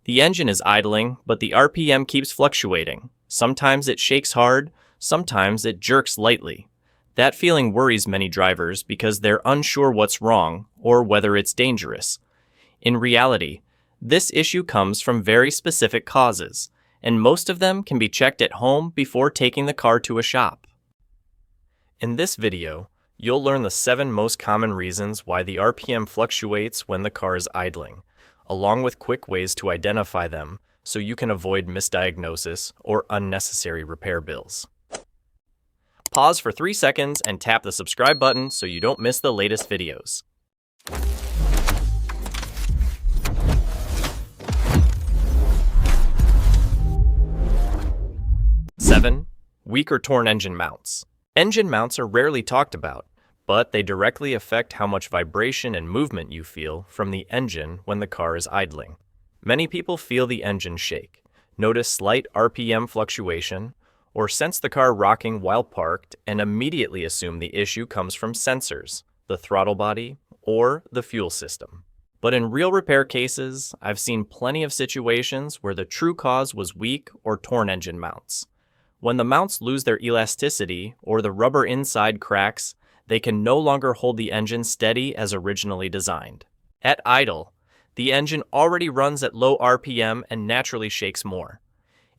The engine is idling, but the RPM keeps fluctuating. Sometimes it shakes hard, sometimes it jerks lightly. That feeling worries many drivers because they're unsure what's wrong or whether it's dangerous. In reality, this issue comes from very specific causes, and most of them can be checked at home before taking the car to a shop. In this video, you'll learn the 7 most common reasons why the RPM fluctuates when the car is idling, along with quick ways to identify them so you can avoid misdiagnosis or unnecessary repair bills. Pause for 3 seconds and tap the subscribe button so you don't miss the latest videos. 7. Weak or torn engine mounts. Engine mounts are rarely talked about, but they directly affect how much vibration and movement you feel from the engine when the car is idling. Many people feel the engine shake, notice slight RPM fluctuation, or sense the car rocking while parked and immediately assume the issue comes from sensors, the throttle body, or the fuel system. But in real repair cases, I've seen plenty of situations where the true cause was weak or torn engine mounts. When the mounts lose their elasticity or the rubber inside cracks, they can no longer hold the engine steady as originally designed. At idle, the engine already runs at low RPM and naturally shakes more.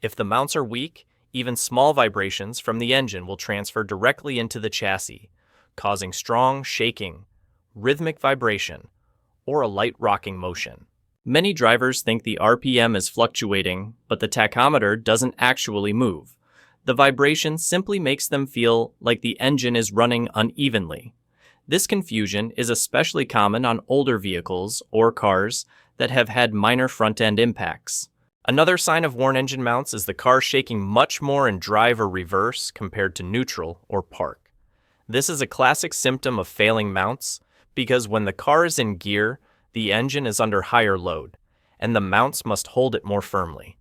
If the mounts are weak, even small vibrations from the engine will transfer directly into the chassis, causing strong shaking, rhythmic vibration, or a light rocking motion. Many drivers think the RPM is fluctuating, but the tachometer doesn't actually move. The vibration simply makes them feel like the engine is running unevenly. This confusion is especially common on older vehicles or cars that have had minor front-end impacts. Another sign of worn engine mounts is the car shaking much more in drive or reverse compared to neutral or park. This is a classic symptom of failing mounts because when the car is in gear, the engine is under higher load, and the mounts must hold it more firmly.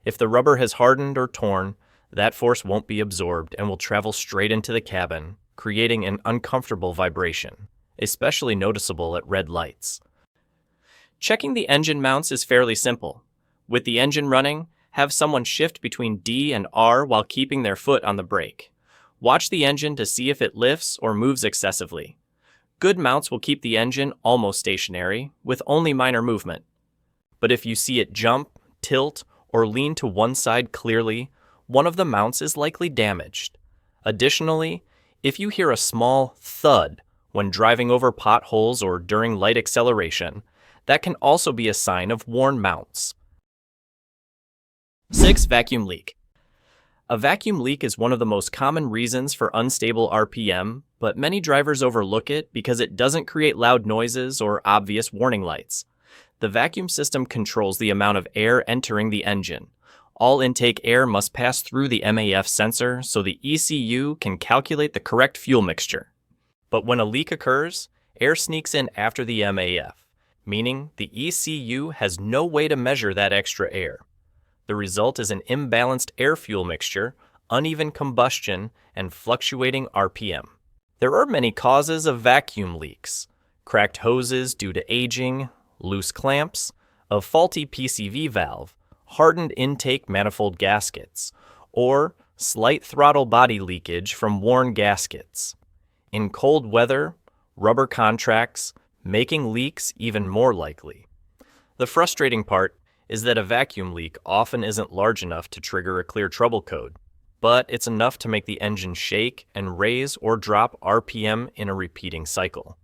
If the rubber has hardened or torn, that force won't be absorbed and will travel straight into the cabin, creating an uncomfortable vibration, especially noticeable at red lights. Checking the engine mounts is fairly simple. With the engine running, have someone shift between D and R while keeping their foot on the brake. Watch the engine to see if it lifts or moves excessively. Good mounts will keep the engine almost stationary, with only minor movement. But if you see it jump, tilt, or lean to one side clearly, one of the mounts is likely damaged. Additionally, if you hear a small thud when driving over potholes or during light acceleration, that can also be a sign of worn mounts. 6. Vacuum leak. A vacuum leak is one of the most common reasons for unstable RPM, but many drivers overlook it because it doesn't create loud noises or obvious warning lights. The vacuum system controls the amount of air entering the engine. All intake air must pass through the MAF sensor so the ECU can calculate the correct fuel mixture. But when a leak occurs, air sneaks in after the MAF, meaning the ECU has no way to measure that extra air. The result is an imbalanced air-fuel mixture, uneven combustion, and fluctuating RPM. There are many causes of vacuum leaks: cracked hoses due to aging, loose clamps, a faulty PCV valve, hardened intake manifold gaskets, or slight throttle body leakage from worn gaskets. In cold weather, rubber contracts, making leaks even more likely. The frustrating part is that a vacuum leak often isn't large enough to trigger a clear trouble code, but it's enough to make the engine shake and raise or drop RPM in a repeating cycle.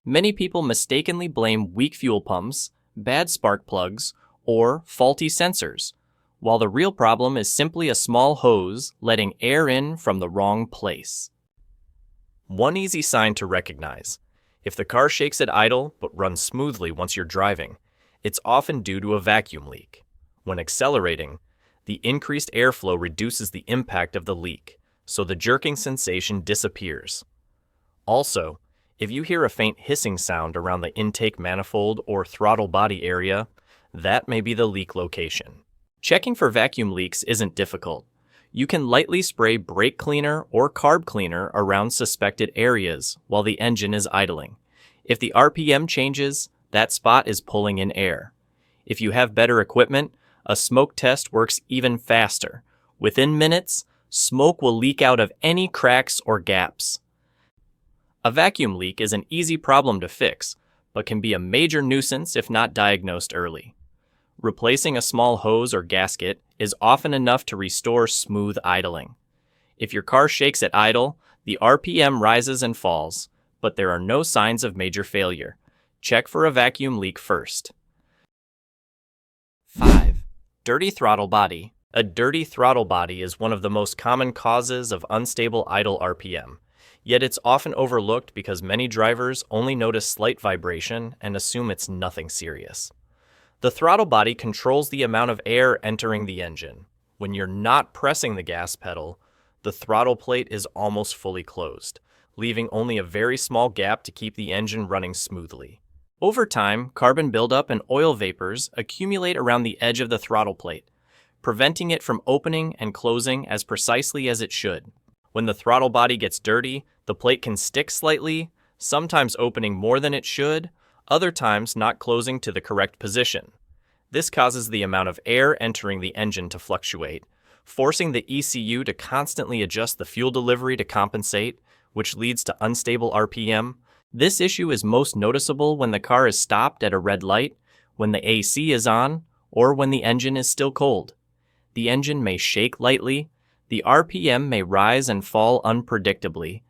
Many people mistakenly blame weak fuel pumps, bad spark plugs, or faulty sensors, while the real problem is simply a small hose letting air in from the wrong place. One easy sign to recognize: if the car shakes at idle but runs smoothly once you're driving, it's often due to a vacuum leak. When accelerating, the increased airflow reduces the impact of the leak, so the jerking sensation disappears. Also, if you hear a faint hissing sound around the intake manifold or throttle body area, that may be the leak location. Checking for vacuum leaks isn't difficult. You can lightly spray brake cleaner or carb cleaner around suspected areas while the engine is idling. If the RPM changes, that spot is pulling in air. If you have better equipment, a smoke test works even faster. Within minutes, smoke will leak out of any cracks or gaps. A vacuum leak is an easy problem to fix, but can be a major nuisance if not diagnosed early. Replacing a small hose or gasket is often enough to restore smooth idling. If your car shakes at idle, the RPM rises and falls, but there are no signs of major failure. Check for a vacuum leak first. 5. Dirty throttle body. A dirty throttle body is one of the most common causes of unstable idle RPM, yet it's often overlooked because many drivers only notice slight vibration and assume it's nothing serious. The throttle body controls the amount of air entering the engine. When you're not pressing the gas pedal, the throttle plate is almost fully closed, leaving only a very small gap to keep the engine running smoothly. Over time, carbon buildup and oil vapors accumulate around the edge of the throttle plate, preventing it from opening and closing as precisely as it should. When the throttle body gets dirty, the plate can stick slightly, sometimes opening more than it should, other times not closing to the correct position. This causes the amount of air entering the engine to fluctuate, forcing the ECU to constantly adjust the fuel delivery to compensate, which leads to unstable RPM. This issue is most noticeable when the car is stopped at a red light, when the AC is on, or when the engine is still cold. The engine may shake lightly, the RPM may rise and fall unpredictably,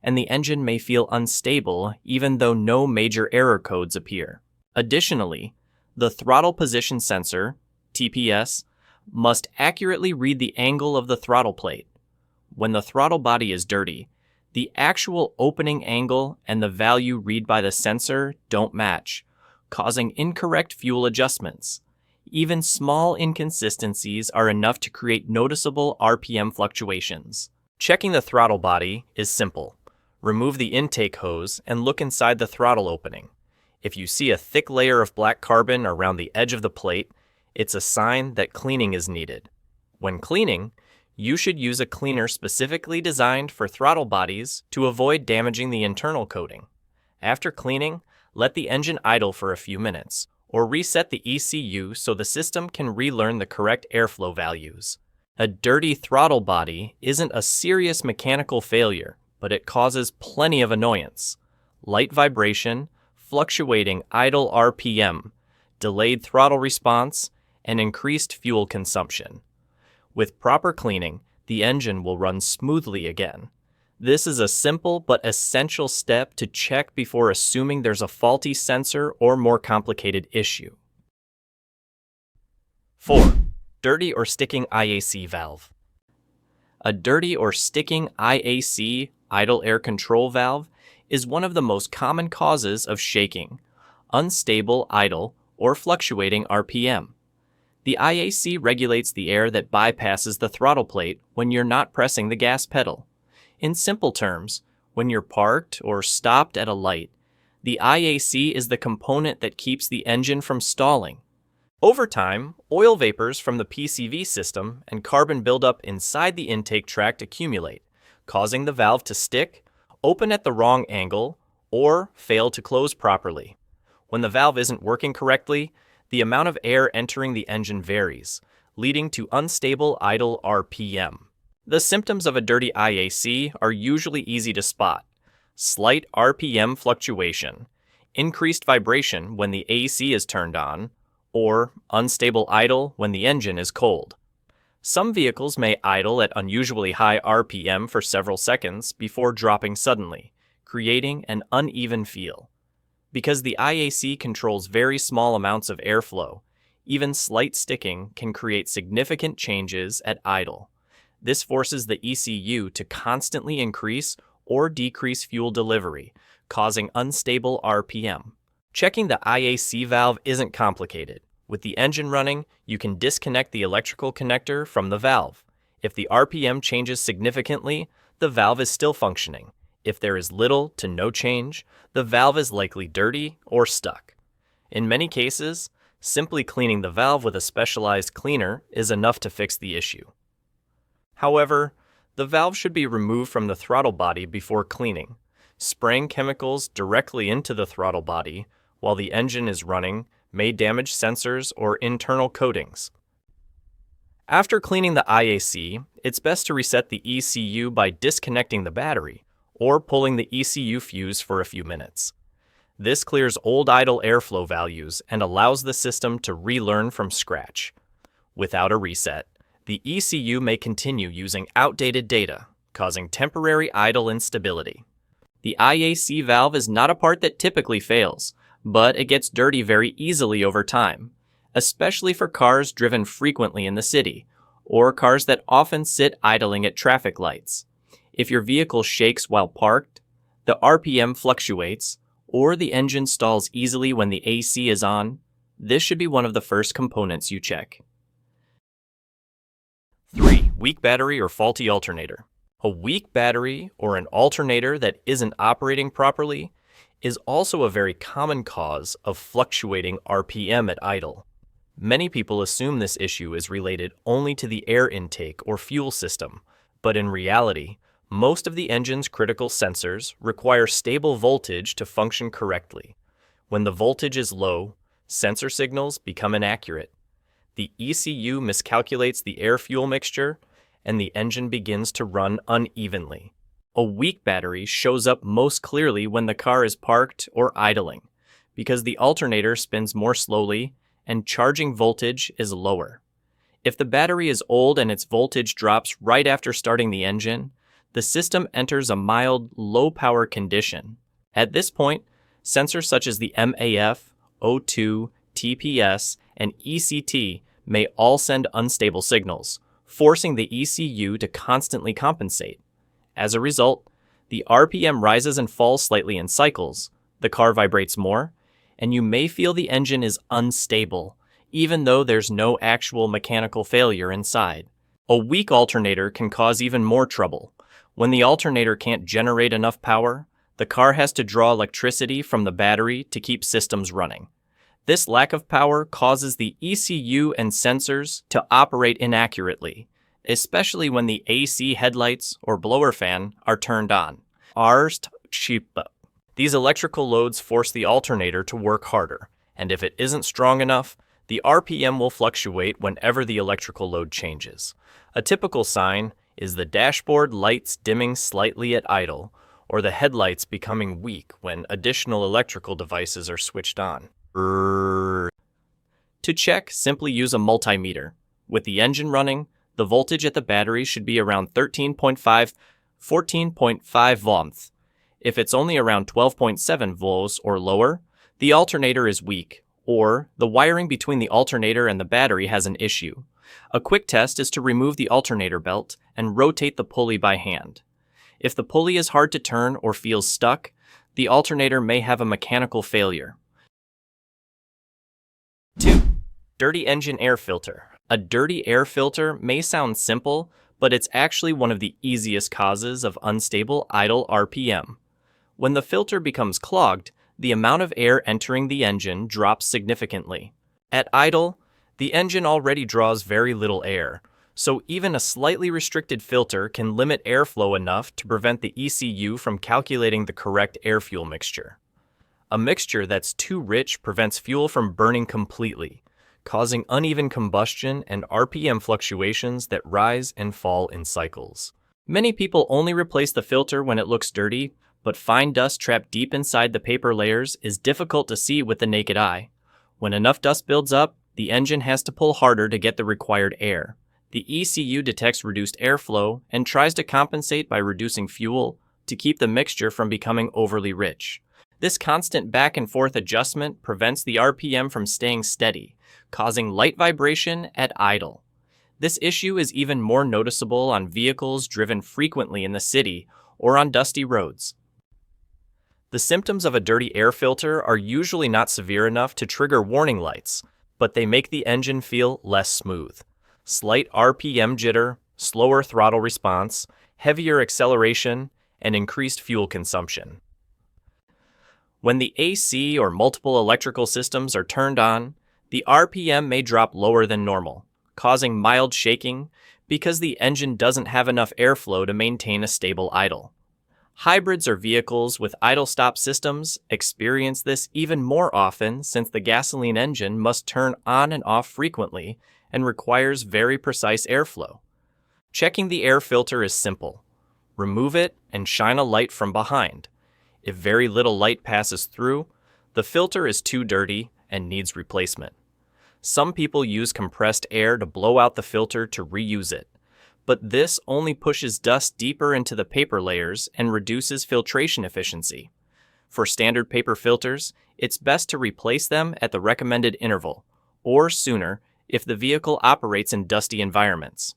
and the engine may feel unstable even though no major error codes appear. Additionally, the throttle position sensor, TPS, must accurately read the angle of the throttle plate. When the throttle body is dirty, the actual opening angle and the value read by the sensor don't match, causing incorrect fuel adjustments. Even small inconsistencies are enough to create noticeable RPM fluctuations. Checking the throttle body is simple. Remove the intake hose and look inside the throttle opening. If you see a thick layer of black carbon around the edge of the plate, it's a sign that cleaning is needed. When cleaning, you should use a cleaner specifically designed for throttle bodies to avoid damaging the internal coating. After cleaning, let the engine idle for a few minutes, or reset the ECU so the system can relearn the correct airflow values. A dirty throttle body isn't a serious mechanical failure, but it causes plenty of annoyance. Light vibration, fluctuating idle RPM, delayed throttle response, and increased fuel consumption. With proper cleaning, the engine will run smoothly again. This is a simple but essential step to check before assuming there's a faulty sensor or more complicated issue. 4. Dirty or sticking IAC valve. A dirty or sticking IAC, idle air control valve, is one of the most common causes of shaking, unstable idle, or fluctuating RPM. The IAC regulates the air that bypasses the throttle plate when you're not pressing the gas pedal. In simple terms, when you're parked or stopped at a light, the IAC is the component that keeps the engine from stalling. Over time, oil vapors from the PCV system and carbon buildup inside the intake tract accumulate, causing the valve to stick, open at the wrong angle, or fail to close properly. When the valve isn't working correctly, the amount of air entering the engine varies, leading to unstable idle RPM. The symptoms of a dirty IAC are usually easy to spot: slight RPM fluctuation, increased vibration when the AC is turned on, or unstable idle when the engine is cold. Some vehicles may idle at unusually high RPM for several seconds before dropping suddenly, creating an uneven feel. Because the IAC controls very small amounts of airflow, even slight sticking can create significant changes at idle. This forces the ECU to constantly increase or decrease fuel delivery, causing unstable RPM. Checking the IAC valve isn't complicated. With the engine running, you can disconnect the electrical connector from the valve. If the RPM changes significantly, the valve is still functioning. If there is little to no change, the valve is likely dirty or stuck. In many cases, simply cleaning the valve with a specialized cleaner is enough to fix the issue. However, the valve should be removed from the throttle body before cleaning. Spraying chemicals directly into the throttle body while the engine is running may damage sensors or internal coatings. After cleaning the IAC, it's best to reset the ECU by disconnecting the battery or pulling the ECU fuse for a few minutes. This clears old idle airflow values and allows the system to relearn from scratch. Without a reset, the ECU may continue using outdated data, causing temporary idle instability. The IAC valve is not a part that typically fails, but it gets dirty very easily over time, especially for cars driven frequently in the city, or cars that often sit idling at traffic lights. If your vehicle shakes while parked, the RPM fluctuates, or the engine stalls easily when the AC is on, this should be one of the first components you check. 3. Weak battery or faulty alternator. A weak battery or an alternator that isn't operating properly is also a very common cause of fluctuating RPM at idle. Many people assume this issue is related only to the air intake or fuel system, but in reality, most of the engine's critical sensors require stable voltage to function correctly. When the voltage is low, sensor signals become inaccurate. The ECU miscalculates the air-fuel mixture, and the engine begins to run unevenly. A weak battery shows up most clearly when the car is parked or idling, because the alternator spins more slowly and charging voltage is lower. If the battery is old and its voltage drops right after starting the engine, the system enters a mild, low-power condition. At this point, sensors such as the MAF, O2, TPS, and ECT may all send unstable signals, forcing the ECU to constantly compensate. As a result, the RPM rises and falls slightly in cycles, the car vibrates more, and you may feel the engine is unstable, even though there's no actual mechanical failure inside. A weak alternator can cause even more trouble. When the alternator can't generate enough power, the car has to draw electricity from the battery to keep systems running. This lack of power causes the ECU and sensors to operate inaccurately, especially when the AC headlights or blower fan are turned on. These electrical loads force the alternator to work harder, and if it isn't strong enough, the RPM will fluctuate whenever the electrical load changes. A typical sign is the dashboard lights dimming slightly at idle, or the headlights becoming weak when additional electrical devices are switched on. To check, simply use a multimeter. With the engine running, the voltage at the battery should be around 14.5 volts. If it's only around 12.7 volts or lower, the alternator is weak, or the wiring between the alternator and the battery has an issue. A quick test is to remove the alternator belt and rotate the pulley by hand. If the pulley is hard to turn or feels stuck, the alternator may have a mechanical failure. 2. Dirty engine air filter. A dirty air filter may sound simple, but it's actually one of the easiest causes of unstable idle RPM. When the filter becomes clogged, the amount of air entering the engine drops significantly. At idle, the engine already draws very little air, so even a slightly restricted filter can limit airflow enough to prevent the ECU from calculating the correct air-fuel mixture. A mixture that's too rich prevents fuel from burning completely, causing uneven combustion and RPM fluctuations that rise and fall in cycles. Many people only replace the filter when it looks dirty, but fine dust trapped deep inside the paper layers is difficult to see with the naked eye. When enough dust builds up, the engine has to pull harder to get the required air. The ECU detects reduced airflow and tries to compensate by reducing fuel to keep the mixture from becoming overly rich. This constant back and forth adjustment prevents the RPM from staying steady, causing light vibration at idle. This issue is even more noticeable on vehicles driven frequently in the city or on dusty roads. The symptoms of a dirty air filter are usually not severe enough to trigger warning lights, but they make the engine feel less smooth. Slight RPM jitter, slower throttle response, heavier acceleration, and increased fuel consumption. When the AC or multiple electrical systems are turned on, the RPM may drop lower than normal, causing mild shaking because the engine doesn't have enough airflow to maintain a stable idle. Hybrids or vehicles with idle-stop systems experience this even more often since the gasoline engine must turn on and off frequently and requires very precise airflow. Checking the air filter is simple. Remove it and shine a light from behind. If very little light passes through, the filter is too dirty and needs replacement. Some people use compressed air to blow out the filter to reuse it, but this only pushes dust deeper into the paper layers and reduces filtration efficiency. For standard paper filters, it's best to replace them at the recommended interval, or sooner if the vehicle operates in dusty environments.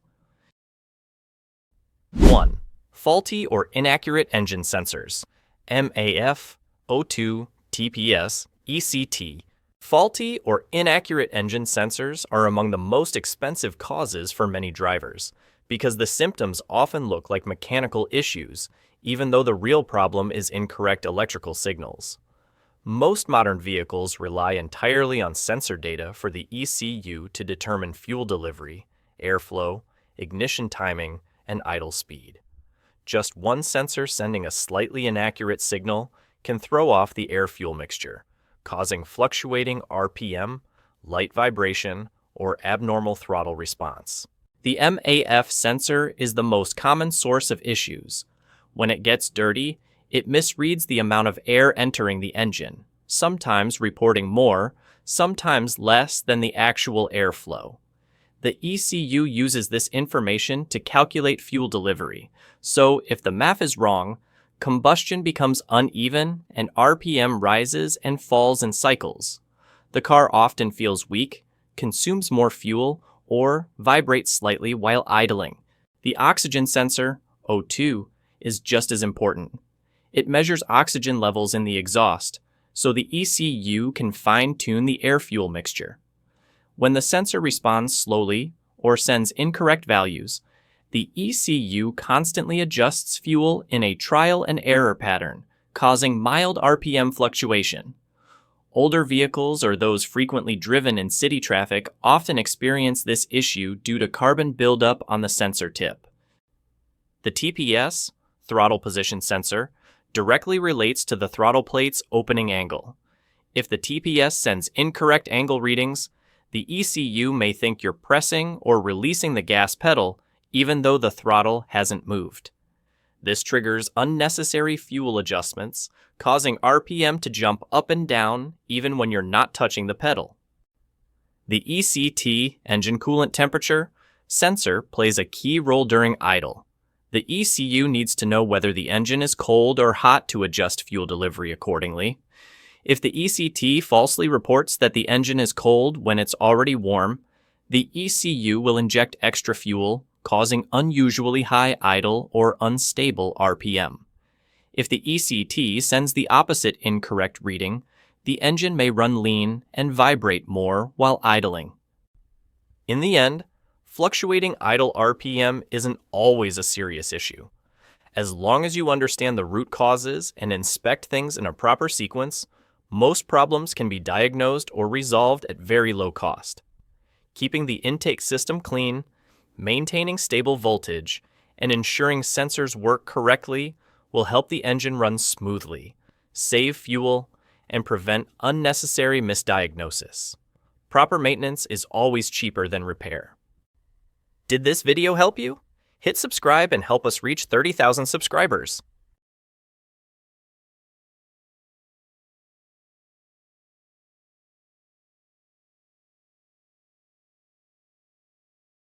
1. Faulty or inaccurate engine sensors. MAF, O2, TPS, ECT. Faulty or inaccurate engine sensors are among the most expensive causes for many drivers, because the symptoms often look like mechanical issues, even though the real problem is incorrect electrical signals. Most modern vehicles rely entirely on sensor data for the ECU to determine fuel delivery, airflow, ignition timing, and idle speed. Just one sensor sending a slightly inaccurate signal can throw off the air-fuel mixture, causing fluctuating RPM, light vibration, or abnormal throttle response. The MAF sensor is the most common source of issues. When it gets dirty, it misreads the amount of air entering the engine, sometimes reporting more, sometimes less than the actual airflow. The ECU uses this information to calculate fuel delivery, so if the MAF is wrong, combustion becomes uneven and RPM rises and falls in cycles. The car often feels weak, consumes more fuel, or vibrates slightly while idling. The oxygen sensor, O2, is just as important. It measures oxygen levels in the exhaust, so the ECU can fine-tune the air-fuel mixture. When the sensor responds slowly or sends incorrect values, the ECU constantly adjusts fuel in a trial and error pattern, causing mild RPM fluctuation. Older vehicles or those frequently driven in city traffic often experience this issue due to carbon buildup on the sensor tip. The TPS, throttle position sensor, directly relates to the throttle plate's opening angle. If the TPS sends incorrect angle readings, the ECU may think you're pressing or releasing the gas pedal even though the throttle hasn't moved. This triggers unnecessary fuel adjustments, causing RPM to jump up and down even when you're not touching the pedal. The ECT, engine coolant temperature, sensor plays a key role during idle. The ECU needs to know whether the engine is cold or hot to adjust fuel delivery accordingly. If the ECT falsely reports that the engine is cold when it's already warm, the ECU will inject extra fuel, causing unusually high idle or unstable RPM. If the ECT sends the opposite incorrect reading, the engine may run lean and vibrate more while idling. In the end, fluctuating idle RPM isn't always a serious issue. As long as you understand the root causes and inspect things in a proper sequence, most problems can be diagnosed or resolved at very low cost. Keeping the intake system clean, maintaining stable voltage, and ensuring sensors work correctly will help the engine run smoothly, save fuel, and prevent unnecessary misdiagnosis. Proper maintenance is always cheaper than repair. Did this video help you? Hit subscribe and help us reach 30,000 subscribers.